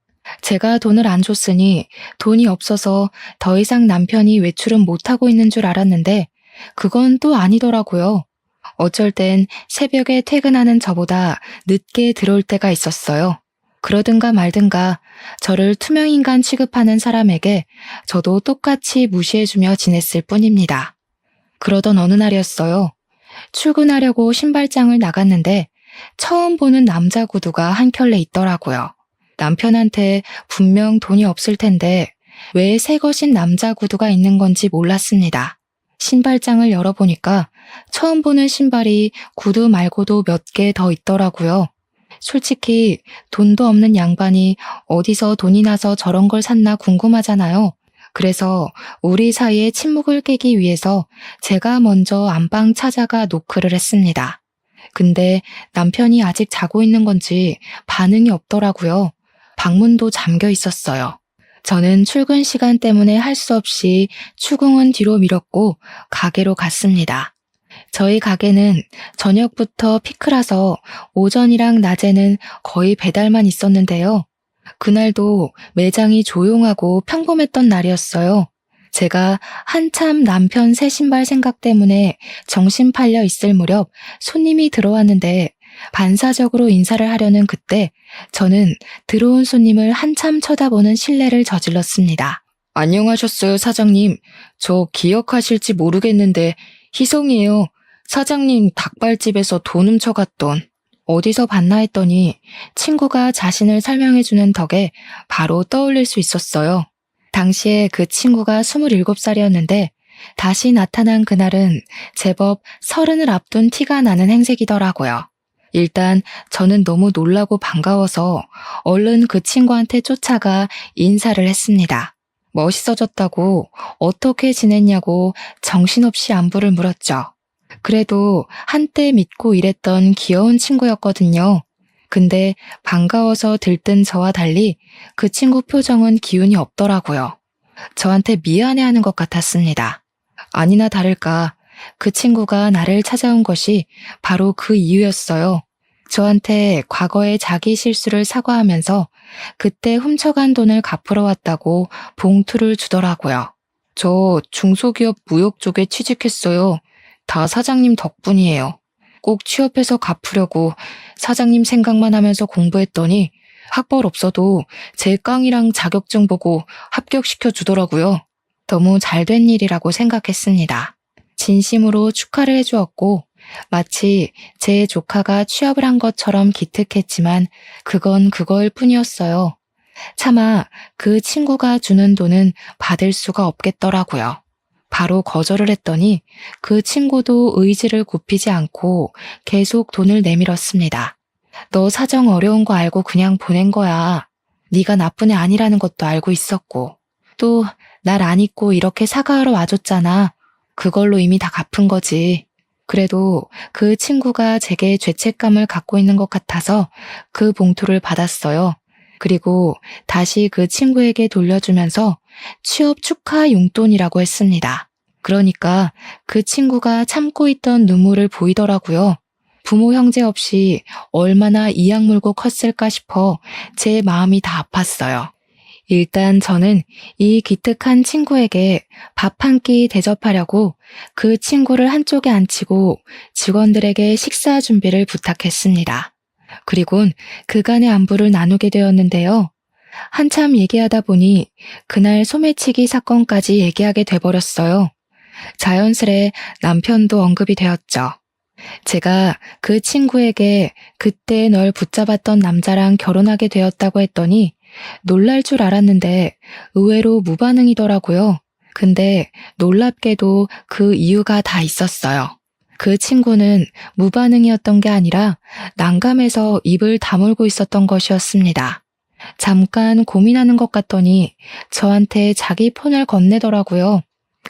제가 돈을 안 줬으니 돈이 없어서 더 이상 남편이 외출은 못하고 있는 줄 알았는데 그건 또 아니더라고요. 어쩔 땐 새벽에 퇴근하는 저보다 늦게 들어올 때가 있었어요. 그러든가 말든가 저를 투명인간 취급하는 사람에게 저도 똑같이 무시해주며 지냈을 뿐입니다. 그러던 어느 날이었어요. 출근하려고 신발장을 나갔는데 처음 보는 남자 구두가 한 켤레 있더라고요. 남편한테 분명 돈이 없을 텐데 왜 새 것인 남자 구두가 있는 건지 몰랐습니다. 신발장을 열어보니까 처음 보는 신발이 구두 말고도 몇 개 더 있더라고요. 솔직히 돈도 없는 양반이 어디서 돈이 나서 저런 걸 샀나 궁금하잖아요. 그래서 우리 사이에 침묵을 깨기 위해서 제가 먼저 안방 찾아가 노크를 했습니다. 근데 남편이 아직 자고 있는 건지 반응이 없더라고요. 방문도 잠겨 있었어요. 저는 출근 시간 때문에 할 수 없이 추궁은 뒤로 미뤘고 가게로 갔습니다. 저희 가게는 저녁부터 피크라서 오전이랑 낮에는 거의 배달만 있었는데요. 그날도 매장이 조용하고 평범했던 날이었어요. 제가 한참 남편 새 신발 생각 때문에 정신 팔려 있을 무렵 손님이 들어왔는데 반사적으로 인사를 하려는 그때 저는 들어온 손님을 한참 쳐다보는 실례를 저질렀습니다. 안녕하셨어요, 사장님. 저 기억하실지 모르겠는데 희성이에요. 사장님 닭발집에서 돈 훔쳐갔던. 어디서 봤나 했더니 친구가 자신을 설명해주는 덕에 바로 떠올릴 수 있었어요. 당시에 그 친구가 27살이었는데 다시 나타난 그날은 제법 30을 앞둔 티가 나는 행색이더라고요. 일단 저는 너무 놀라고 반가워서 얼른 그 친구한테 쫓아가 인사를 했습니다. 멋있어졌다고 어떻게 지냈냐고 정신없이 안부를 물었죠. 그래도 한때 믿고 일했던 귀여운 친구였거든요. 근데 반가워서 들뜬 저와 달리 그 친구 표정은 기운이 없더라고요. 저한테 미안해하는 것 같았습니다. 아니나 다를까 그 친구가 나를 찾아온 것이 바로 그 이유였어요. 저한테 과거의 자기 실수를 사과하면서 그때 훔쳐간 돈을 갚으러 왔다고 봉투를 주더라고요. 저 중소기업 무역 쪽에 취직했어요. 다 사장님 덕분이에요. 꼭 취업해서 갚으려고 사장님 생각만 하면서 공부했더니 학벌 없어도 제 깡이랑 자격증 보고 합격시켜 주더라고요. 너무 잘된 일이라고 생각했습니다. 진심으로 축하를 해주었고 마치 제 조카가 취업을 한 것처럼 기특했지만 그건 그거일 뿐이었어요. 차마 그 친구가 주는 돈은 받을 수가 없겠더라고요. 바로 거절을 했더니 그 친구도 의지를 굽히지 않고 계속 돈을 내밀었습니다. 너 사정 어려운 거 알고 그냥 보낸 거야. 네가 나쁜 애 아니라는 것도 알고 있었고 또 날 안 잊고 이렇게 사과하러 와줬잖아. 그걸로 이미 다 갚은 거지. 그래도 그 친구가 제게 죄책감을 갖고 있는 것 같아서 그 봉투를 받았어요. 그리고 다시 그 친구에게 돌려주면서 취업 축하 용돈이라고 했습니다. 그러니까 그 친구가 참고 있던 눈물을 보이더라고요. 부모 형제 없이 얼마나 이악 물고 컸을까 싶어 제 마음이 다 아팠어요. 일단 저는 이 기특한 친구에게 밥 한 끼 대접하려고 그 친구를 한쪽에 앉히고 직원들에게 식사 준비를 부탁했습니다. 그리곤 그간의 안부를 나누게 되었는데요. 한참 얘기하다 보니 그날 소매치기 사건까지 얘기하게 돼버렸어요. 자연스레 남편도 언급이 되었죠. 제가 그 친구에게 그때 널 붙잡았던 남자랑 결혼하게 되었다고 했더니 놀랄 줄 알았는데 의외로 무반응이더라고요. 근데 놀랍게도 그 이유가 다 있었어요. 그 친구는 무반응이었던 게 아니라 난감해서 입을 다물고 있었던 것이었습니다. 잠깐 고민하는 것 같더니 저한테 자기 폰을 건네더라고요.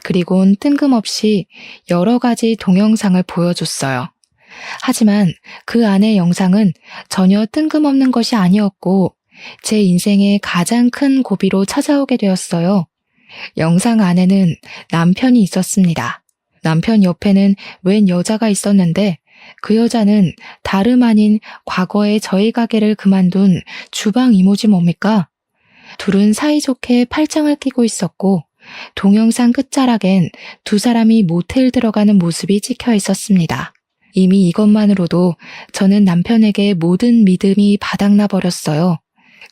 그리곤 뜬금없이 여러 가지 동영상을 보여줬어요. 하지만 그 안의 영상은 전혀 뜬금없는 것이 아니었고 제 인생의 가장 큰 고비로 찾아오게 되었어요. 영상 안에는 남편이 있었습니다. 남편 옆에는 웬 여자가 있었는데 그 여자는 다름 아닌 과거에 저희 가게를 그만둔 주방 이모지 뭡니까? 둘은 사이좋게 팔짱을 끼고 있었고 동영상 끝자락엔 두 사람이 모텔 들어가는 모습이 찍혀 있었습니다. 이미 이것만으로도 저는 남편에게 모든 믿음이 바닥나 버렸어요.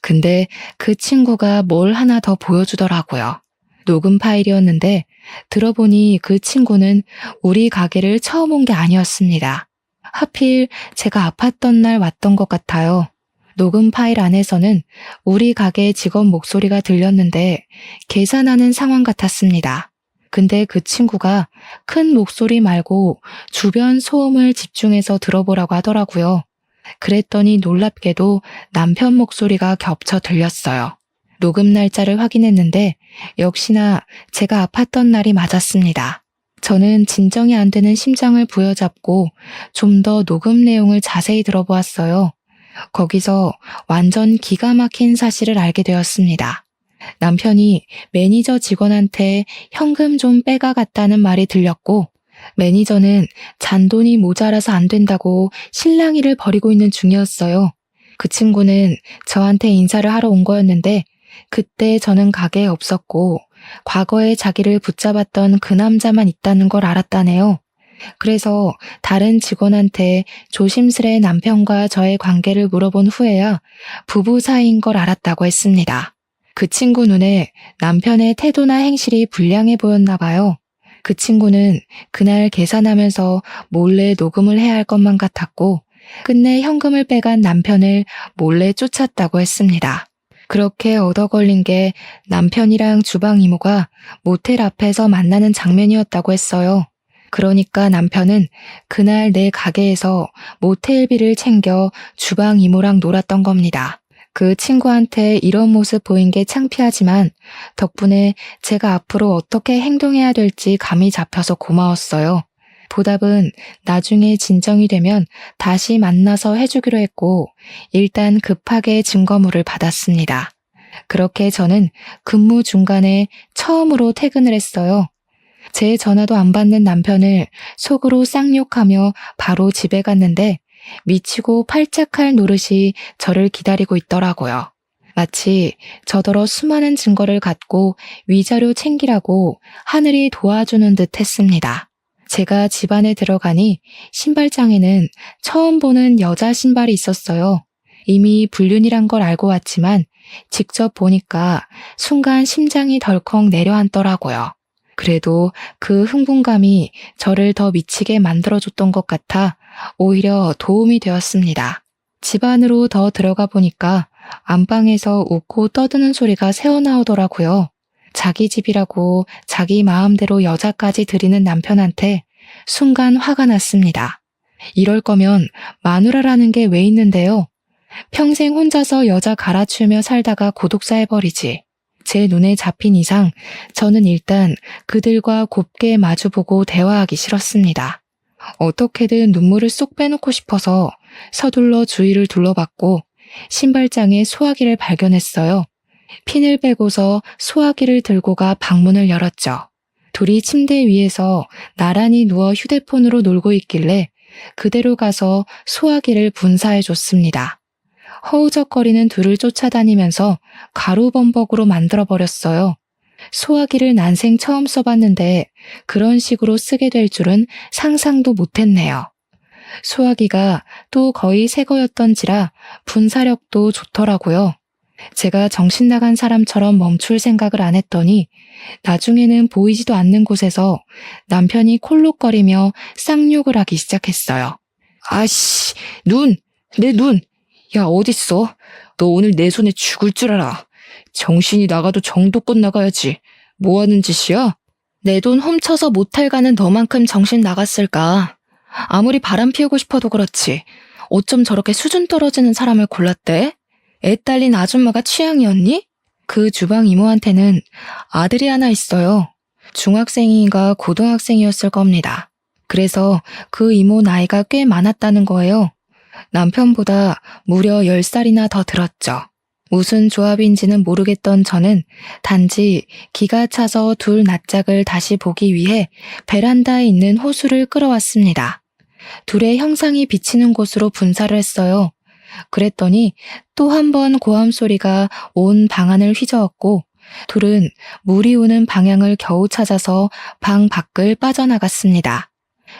근데 그 친구가 뭘 하나 더 보여주더라고요. 녹음 파일이었는데 들어보니 그 친구는 우리 가게를 처음 온 게 아니었습니다. 하필 제가 아팠던 날 왔던 것 같아요. 녹음 파일 안에서는 우리 가게 직원 목소리가 들렸는데 계산하는 상황 같았습니다. 근데 그 친구가 큰 목소리 말고 주변 소음을 집중해서 들어보라고 하더라고요. 그랬더니 놀랍게도 남편 목소리가 겹쳐 들렸어요. 녹음 날짜를 확인했는데 역시나 제가 아팠던 날이 맞았습니다. 저는 진정이 안 되는 심장을 부여잡고 좀 더 녹음 내용을 자세히 들어보았어요. 거기서 완전 기가 막힌 사실을 알게 되었습니다. 남편이 매니저 직원한테 현금 좀 빼가갔다는 말이 들렸고 매니저는 잔돈이 모자라서 안 된다고 실랑이를 벌이고 있는 중이었어요. 그 친구는 저한테 인사를 하러 온 거였는데 그때 저는 가게에 없었고 과거에 자기를 붙잡았던 그 남자만 있다는 걸 알았다네요. 그래서 다른 직원한테 조심스레 남편과 저의 관계를 물어본 후에야 부부 사이인 걸 알았다고 했습니다. 그 친구 눈에 남편의 태도나 행실이 불량해 보였나 봐요. 그 친구는 그날 계산하면서 몰래 녹음을 해야 할 것만 같았고 끝내 현금을 빼간 남편을 몰래 쫓았다고 했습니다. 그렇게 얻어 걸린 게 남편이랑 주방 이모가 모텔 앞에서 만나는 장면이었다고 했어요. 그러니까 남편은 그날 내 가게에서 모텔비를 챙겨 주방 이모랑 놀았던 겁니다. 그 친구한테 이런 모습 보인 게 창피하지만 덕분에 제가 앞으로 어떻게 행동해야 될지 감이 잡혀서 고마웠어요. 보답은 나중에 진정이 되면 다시 만나서 해주기로 했고 일단 급하게 증거물을 받았습니다. 그렇게 저는 근무 중간에 처음으로 퇴근을 했어요. 제 전화도 안 받는 남편을 속으로 쌍욕하며 바로 집에 갔는데 미치고 팔짝할 노릇이 저를 기다리고 있더라고요. 마치 저더러 수많은 증거를 갖고 위자료 챙기라고 하늘이 도와주는 듯 했습니다. 제가 집 안에 들어가니 신발장에는 처음 보는 여자 신발이 있었어요. 이미 불륜이란 걸 알고 왔지만 직접 보니까 순간 심장이 덜컥 내려앉더라고요. 그래도 그 흥분감이 저를 더 미치게 만들어줬던 것 같아 오히려 도움이 되었습니다. 집 안으로 더 들어가 보니까 안방에서 웃고 떠드는 소리가 새어나오더라고요. 자기 집이라고 자기 마음대로 여자까지 들이는 남편한테 순간 화가 났습니다. 이럴 거면 마누라라는 게 왜 있는데요? 평생 혼자서 여자 갈아치우며 살다가 고독사 해버리지. 제 눈에 잡힌 이상 저는 일단 그들과 곱게 마주보고 대화하기 싫었습니다. 어떻게든 눈물을 쏙 빼놓고 싶어서 서둘러 주위를 둘러봤고 신발장에 소화기를 발견했어요. 핀을 빼고서 소화기를 들고 가 방문을 열었죠. 둘이 침대 위에서 나란히 누워 휴대폰으로 놀고 있길래 그대로 가서 소화기를 분사해줬습니다. 허우적거리는 둘을 쫓아다니면서 가루범벅으로 만들어버렸어요. 소화기를 난생 처음 써봤는데 그런 식으로 쓰게 될 줄은 상상도 못했네요. 소화기가 또 거의 새 거였던지라 분사력도 좋더라고요. 제가 정신 나간 사람처럼 멈출 생각을 안 했더니 나중에는 보이지도 않는 곳에서 남편이 콜록거리며 쌍욕을 하기 시작했어요. 아씨, 내 눈! 야, 어딨어? 너 오늘 내 손에 죽을 줄 알아. 정신이 나가도 정도껏 나가야지. 뭐 하는 짓이야? 내 돈 훔쳐서 모텔 가는 너만큼 정신 나갔을까? 아무리 바람 피우고 싶어도 그렇지. 어쩜 저렇게 수준 떨어지는 사람을 골랐대? 애 딸린 아줌마가 취향이었니? 그 주방 이모한테는 아들이 하나 있어요. 중학생인가 고등학생이었을 겁니다. 그래서 그 이모 나이가 꽤 많았다는 거예요. 남편보다 무려 10살이나 더 들었죠. 무슨 조합인지는 모르겠던 저는 단지 기가 차서 둘 낯짝을 다시 보기 위해 베란다에 있는 호수를 끌어왔습니다. 둘의 형상이 비치는 곳으로 분사를 했어요. 그랬더니 또 한 번 고함 소리가 온 방 안을 휘저었고 둘은 물이 오는 방향을 겨우 찾아서 방 밖을 빠져나갔습니다.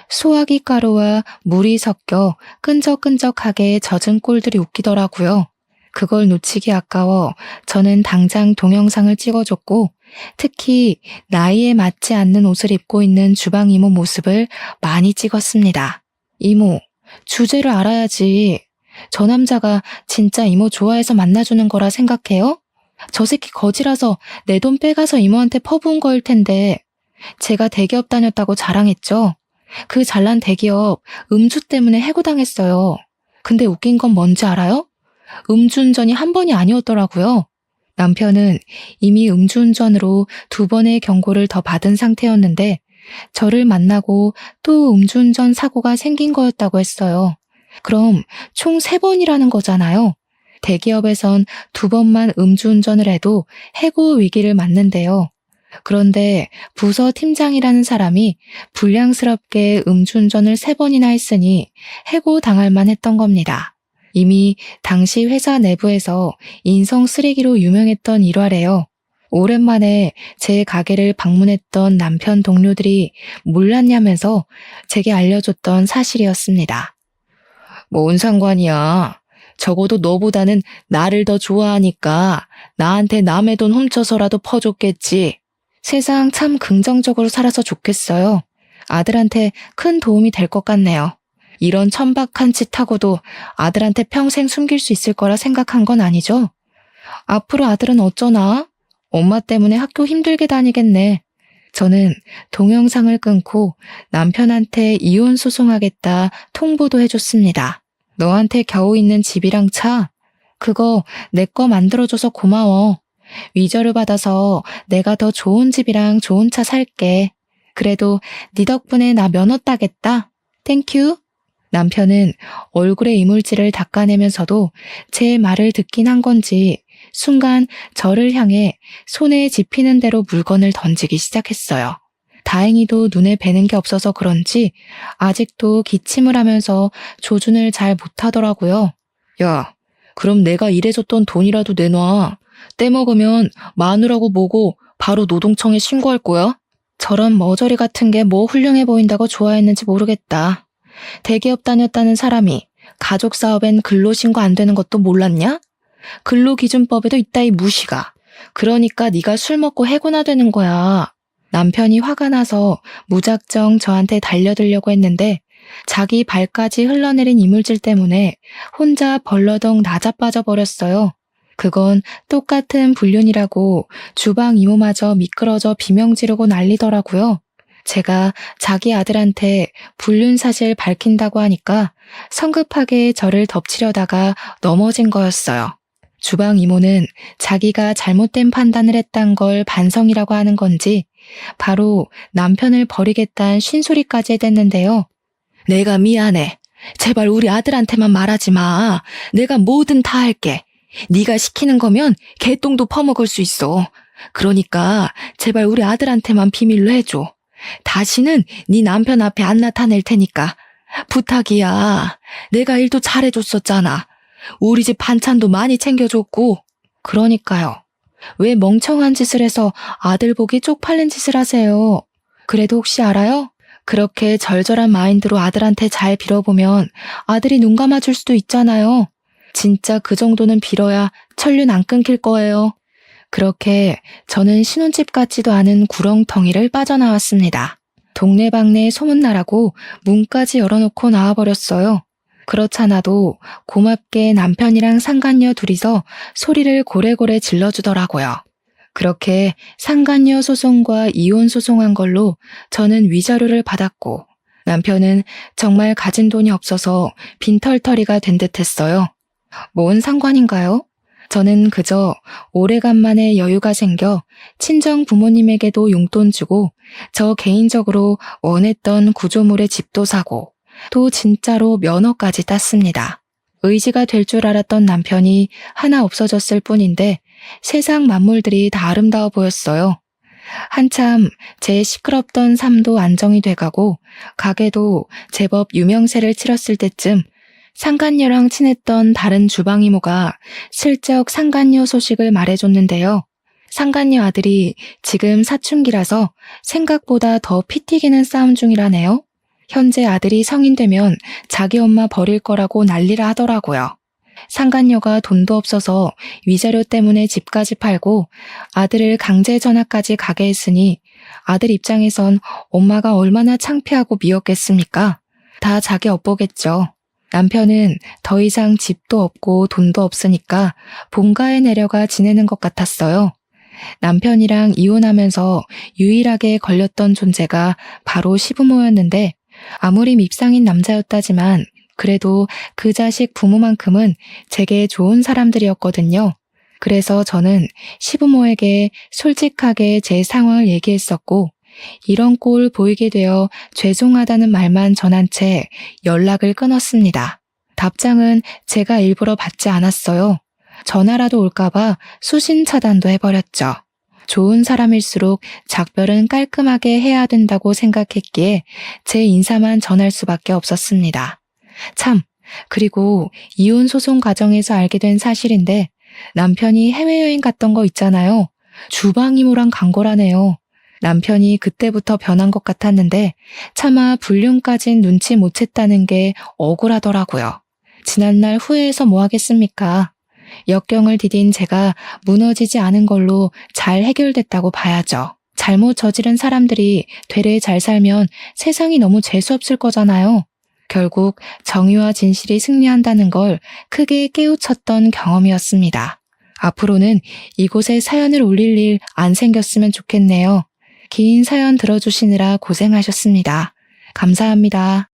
소화기 가루와 물이 섞여 끈적끈적하게 젖은 꼴들이 웃기더라고요. 그걸 놓치기 아까워 저는 당장 동영상을 찍어줬고 특히 나이에 맞지 않는 옷을 입고 있는 주방 이모 모습을 많이 찍었습니다. 이모, 주제를 알아야지. 저 남자가 진짜 이모 좋아해서 만나주는 거라 생각해요? 저 새끼 거지라서 내 돈 빼가서 이모한테 퍼부은 거일 텐데 제가 대기업 다녔다고 자랑했죠? 그 잘난 대기업 음주 때문에 해고당했어요. 근데 웃긴 건 뭔지 알아요? 음주운전이 한 번이 아니었더라고요. 남편은 이미 음주운전으로 2번의 경고를 더 받은 상태였는데 저를 만나고 또 음주운전 사고가 생긴 거였다고 했어요. 그럼 총 3번이라는 거잖아요. 대기업에선 2번만 음주운전을 해도 해고 위기를 맞는데요. 그런데 부서 팀장이라는 사람이 불량스럽게 음주운전을 3번이나 했으니 해고 당할 만했던 겁니다. 이미 당시 회사 내부에서 인성 쓰레기로 유명했던 일화래요. 오랜만에 제 가게를 방문했던 남편 동료들이 몰랐냐면서 제게 알려줬던 사실이었습니다. 뭔 상관이야. 적어도 너보다는 나를 더 좋아하니까 나한테 남의 돈 훔쳐서라도 퍼줬겠지. 세상 참 긍정적으로 살아서 좋겠어요. 아들한테 큰 도움이 될 것 같네요. 이런 천박한 짓 하고도 아들한테 평생 숨길 수 있을 거라 생각한 건 아니죠? 앞으로 아들은 어쩌나? 엄마 때문에 학교 힘들게 다니겠네. 저는 동영상을 끊고 남편한테 이혼 소송하겠다 통보도 해줬습니다. 너한테 겨우 있는 집이랑 차, 그거 내 거 만들어줘서 고마워. 위자료 받아서 내가 더 좋은 집이랑 좋은 차 살게. 그래도 네 덕분에 나 면허 따겠다. 땡큐. 남편은 얼굴에 이물질을 닦아내면서도 제 말을 듣긴 한 건지 순간 저를 향해 손에 집히는 대로 물건을 던지기 시작했어요. 다행히도 눈에 뵈는 게 없어서 그런지 아직도 기침을 하면서 조준을 잘 못하더라고요. 야, 그럼 내가 일해줬던 돈이라도 내놔. 떼먹으면 마누라고 보고 바로 노동청에 신고할 거야. 저런 머저리 같은 게 뭐 훌륭해 보인다고 좋아했는지 모르겠다. 대기업 다녔다는 사람이 가족 사업엔 근로신고 안 되는 것도 몰랐냐? 근로기준법에도 있다 이 무시가. 그러니까 네가 술 먹고 해고나 되는 거야. 남편이 화가 나서 무작정 저한테 달려들려고 했는데 자기 발까지 흘러내린 이물질 때문에 혼자 벌러덩 나자빠져 버렸어요. 그건 똑같은 불륜이라고 주방 이모마저 미끄러져 비명 지르고 난리더라고요. 제가 자기 아들한테 불륜 사실 밝힌다고 하니까 성급하게 저를 덮치려다가 넘어진 거였어요. 주방 이모는 자기가 잘못된 판단을 했단 걸 반성이라고 하는 건지 바로 남편을 버리겠다는 쉰소리까지 해댔는데요. 내가 미안해. 제발 우리 아들한테만 말하지 마. 내가 뭐든 다 할게. 네가 시키는 거면 개똥도 퍼먹을 수 있어. 그러니까 제발 우리 아들한테만 비밀로 해줘. 다시는 네 남편 앞에 안 나타낼 테니까. 부탁이야. 내가 일도 잘해줬었잖아. 우리 집 반찬도 많이 챙겨줬고. 그러니까요. 왜 멍청한 짓을 해서 아들 보기 쪽팔린 짓을 하세요? 그래도 혹시 알아요? 그렇게 절절한 마인드로 아들한테 잘 빌어보면 아들이 눈 감아줄 수도 있잖아요. 진짜 그 정도는 빌어야 천륜 안 끊길 거예요. 그렇게 저는 신혼집 같지도 않은 구렁텅이를 빠져나왔습니다. 동네방네 소문나라고 문까지 열어놓고 나와버렸어요. 그렇잖아도 고맙게 남편이랑 상간녀 둘이서 소리를 고래고래 질러주더라고요. 그렇게 상간녀 소송과 이혼 소송한 걸로 저는 위자료를 받았고 남편은 정말 가진 돈이 없어서 빈털터리가 된 듯했어요. 뭔 상관인가요? 저는 그저 오래간만에 여유가 생겨 친정 부모님에게도 용돈 주고 저 개인적으로 원했던 구조물의 집도 사고 또 진짜로 면허까지 땄습니다. 의지가 될 줄 알았던 남편이 하나 없어졌을 뿐인데 세상 만물들이 다 아름다워 보였어요. 한참 제 시끄럽던 삶도 안정이 돼가고 가게도 제법 유명세를 치렀을 때쯤 상간녀랑 친했던 다른 주방 이모가 슬쩍 상간녀 소식을 말해줬는데요. 상간녀 아들이 지금 사춘기라서 생각보다 더 피 튀기는 싸움 중이라네요. 현재 아들이 성인 되면 자기 엄마 버릴 거라고 난리라 하더라고요. 상간녀가 돈도 없어서 위자료 때문에 집까지 팔고 아들을 강제 전학까지 가게 했으니 아들 입장에선 엄마가 얼마나 창피하고 미웠겠습니까? 다 자기 업보겠죠. 남편은 더 이상 집도 없고 돈도 없으니까 본가에 내려가 지내는 것 같았어요. 남편이랑 이혼하면서 유일하게 걸렸던 존재가 바로 시부모였는데 아무리 밉상인 남자였다지만 그래도 그 자식 부모만큼은 제게 좋은 사람들이었거든요. 그래서 저는 시부모에게 솔직하게 제 상황을 얘기했었고 이런 꼴 보이게 되어 죄송하다는 말만 전한 채 연락을 끊었습니다. 답장은 제가 일부러 받지 않았어요. 전화라도 올까봐 수신 차단도 해버렸죠. 좋은 사람일수록 작별은 깔끔하게 해야 된다고 생각했기에 제 인사만 전할 수밖에 없었습니다. 참, 그리고 이혼 소송 과정에서 알게 된 사실인데 남편이 해외여행 갔던 거 있잖아요. 주방이모랑 간 거라네요. 남편이 그때부터 변한 것 같았는데 차마 불륜까진 눈치 못 챘다는 게 억울하더라고요. 지난날 후회해서 뭐 하겠습니까? 역경을 디딘 제가 무너지지 않은 걸로 잘 해결됐다고 봐야죠. 잘못 저지른 사람들이 되레 잘 살면 세상이 너무 재수없을 거잖아요. 결국 정의와 진실이 승리한다는 걸 크게 깨우쳤던 경험이었습니다. 앞으로는 이곳에 사연을 올릴 일 안 생겼으면 좋겠네요. 긴 사연 들어주시느라 고생하셨습니다. 감사합니다.